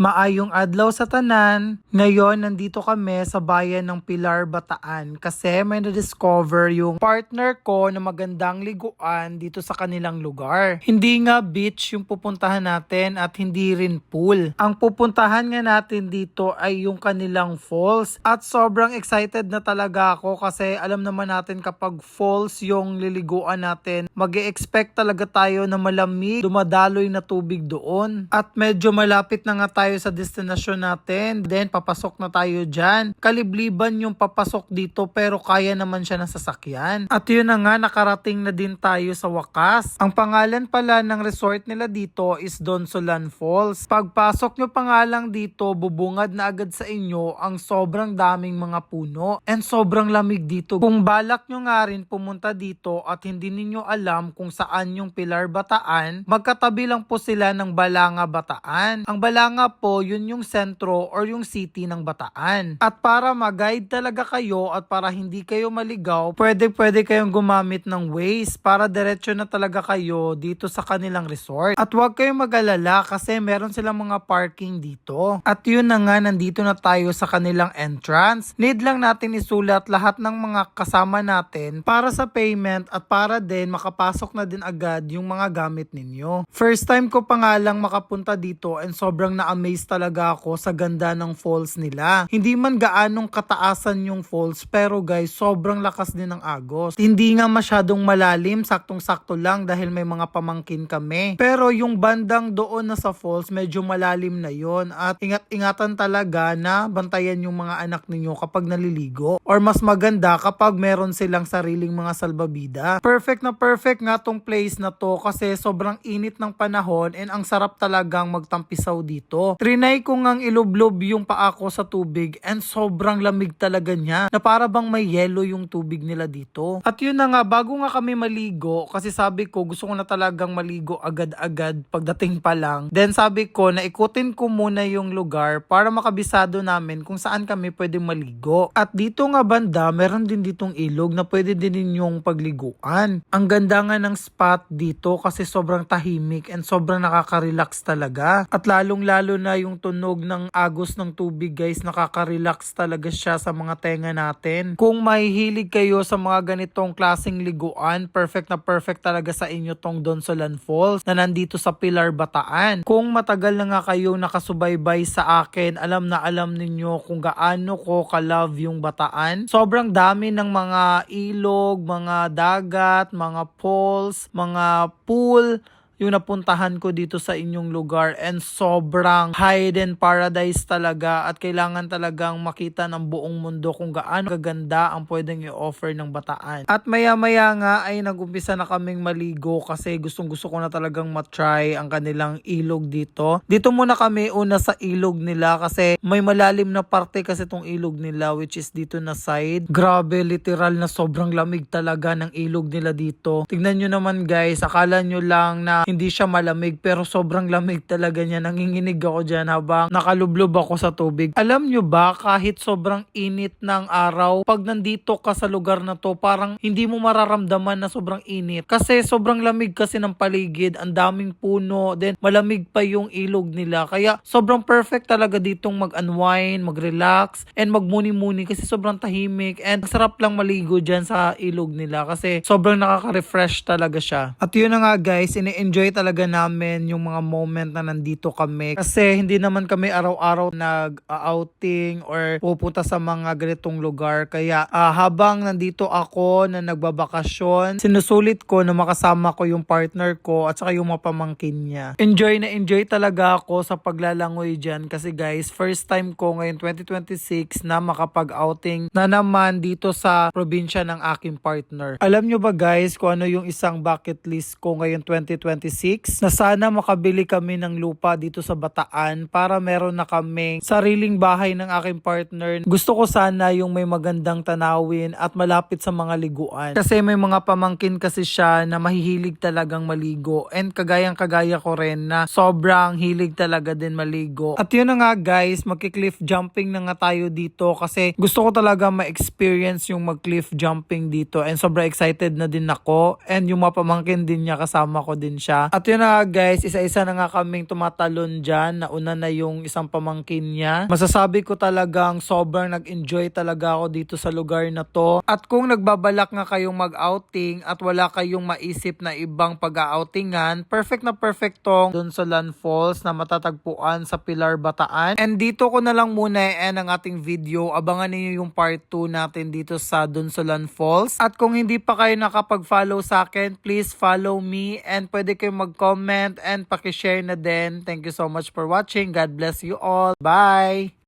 Maayong adlaw sa tanan. Ngayon, nandito kami sa bayan ng Pilar, Bataan kasi may na-discover yung partner ko na magandang liguan dito sa kanilang lugar. Hindi nga beach yung pupuntahan natin at hindi rin pool. Ang pupuntahan nga natin dito ay yung kanilang falls at sobrang excited na talaga ako kasi alam naman natin kapag falls yung liliguan natin, mag-e-expect talaga tayo na malamig, dumadaloy na tubig doon at medyo malapit na nga tayo sa destinasyon natin. Then papasok na tayo dyan. Kalibliban yung papasok dito pero kaya naman siya ng sasakyan. At yun na nga, nakarating na din tayo sa wakas. Ang pangalan pala ng resort nila dito is Donsolan Falls. Pagpasok nyo pa nga lang dito, bubungad na agad sa inyo ang sobrang daming mga puno and sobrang lamig dito. Kung balak nyo nga rin pumunta dito at hindi ninyo alam kung saan yung Pilar, Bataan, magkatabi lang po sila ng Balanga, Bataan. Ang Balanga po, yun yung sentro or yung city ng Bataan. At para mag-guide talaga kayo at para hindi kayo maligaw, pwede kayong gumamit ng Waze para diretso na talaga kayo dito sa kanilang resort. At huwag kayong mag-alala kasi meron silang mga parking dito. At yun na nga, nandito na tayo sa kanilang entrance. Need lang natin isulat lahat ng mga kasama natin para sa payment at para din makapasok na din agad yung mga gamit ninyo. First time ko pa nga lang makapunta dito and sobrang na-amaze talaga ako sa ganda ng falls nila. Hindi man gaanong kataasan yung falls pero guys, sobrang lakas din ng agos. Hindi nga masyadong malalim, saktong-sakto lang dahil may mga pamangkin kami. Pero yung bandang doon na sa falls, medyo malalim na yon at ingat-ingatan talaga na bantayan yung mga anak ninyo kapag naliligo. Or mas maganda kapag meron silang sariling mga salbabida. Perfect na perfect nga tong place na to kasi sobrang init ng panahon and ang sarap talagang magtampisaw dito. Trinay ko ngang ilublob yung paa ko sa tubig and sobrang lamig talaga niya na para bang may yelo yung tubig nila dito. At yun na nga, bago nga kami maligo kasi sabi ko gusto ko na talagang maligo agad-agad pagdating pa lang. Then sabi ko na ikutin ko muna yung lugar para makabisado namin kung saan kami pwede maligo. At dito nga banda, meron din ditong ilog na pwede din ninyong pagliguan. Ang ganda nga ng spot dito kasi sobrang tahimik and sobrang nakaka-relax talaga. At lalong-lalo na yung tunog ng agos ng tubig guys, nakaka-relax talaga siya sa mga tenga natin. Kung mahihilig kayo sa mga ganitong klaseng liguan, perfect na perfect talaga sa inyo tong Donsolan Falls na nandito sa Pilar, Bataan. Kung matagal na nga kayong nakasubaybay sa akin, alam na alam ninyo kung gaano ko ka-love yung Bataan. Sobrang dami ng mga ilog, mga dagat, mga falls, mga pool yung napuntahan ko dito sa inyong lugar and sobrang hidden paradise talaga at kailangan talagang makita ng buong mundo kung gaano kaganda ang pwedeng i-offer ng Bataan. At maya-maya nga ay nagumpisa na kaming maligo kasi gustong-gusto ko na talagang matry ang kanilang ilog dito. Dito muna kami una sa ilog nila kasi may malalim na parte kasi tong ilog nila which is dito na side. Grabe, literal na sobrang lamig talaga ng ilog nila dito. Tignan nyo naman guys, akala nyo lang na hindi siya malamig pero sobrang lamig talaga niya. Nanginginig ako dyan habang nakalublob ako sa tubig. Alam nyo ba, kahit sobrang init ng araw, pag nandito ka sa lugar na to, parang hindi mo mararamdaman na sobrang init. Kasi sobrang lamig kasi ng paligid, ang daming puno, then malamig pa yung ilog nila. Kaya sobrang perfect talaga ditong mag-unwind, mag-relax, and magmuni-muni kasi sobrang tahimik and sarap lang maligo dyan sa ilog nila kasi sobrang nakaka-refresh talaga siya. At yun na nga guys, ini-enjoy talaga namin yung mga moment na nandito kami kasi hindi naman kami araw-araw nag-outing or pupunta sa mga ganitong lugar kaya habang nandito ako na nagbabakasyon, sinusulit ko na makasama ko yung partner ko at saka yung mga pamangkin niya. Enjoy talaga ako sa paglalangoy dyan kasi guys, first time ko ngayon 2026 na makapag-outing na naman dito sa probinsya ng aking partner. Alam nyo ba guys kung ano yung isang bucket list ko ngayon 2026? Na sana makabili kami ng lupa dito sa Bataan para meron na kaming sariling bahay ng aking partner. Gusto ko sana yung may magandang tanawin at malapit sa mga liguan. Kasi may mga pamangkin kasi siya na mahihilig talagang maligo and kagayang-kagaya ko rin na sobrang hilig talaga din maligo. At yun na nga guys, magki-cliff jumping na nga tayo dito kasi gusto ko talaga ma-experience yung mag-cliff jumping dito and sobrang excited na din ako and yung mga pamangkin din niya kasama ko din siya. siya. At yun na nga guys, isa-isa na nga kaming tumatalon dyan. Nauna na yung isang pamangkin niya. Masasabi ko talagang sobrang nag-enjoy talaga ako dito sa lugar na to. At kung nagbabalak nga kayong mag-outing at wala kayong maisip na ibang pag-outingan, perfect na perfect tong Dunsolan Falls na matatagpuan sa Pilar, Bataan. And dito ko na lang muna i-end ang ating video. Abangan niyo yung part 2 natin dito sa Dunsolan Falls. At kung hindi pa kayo nakapag-follow sa akin, please follow me and pwede kayong mag-comment and pakishare na din. Thank you so much for watching. God bless you all. Bye!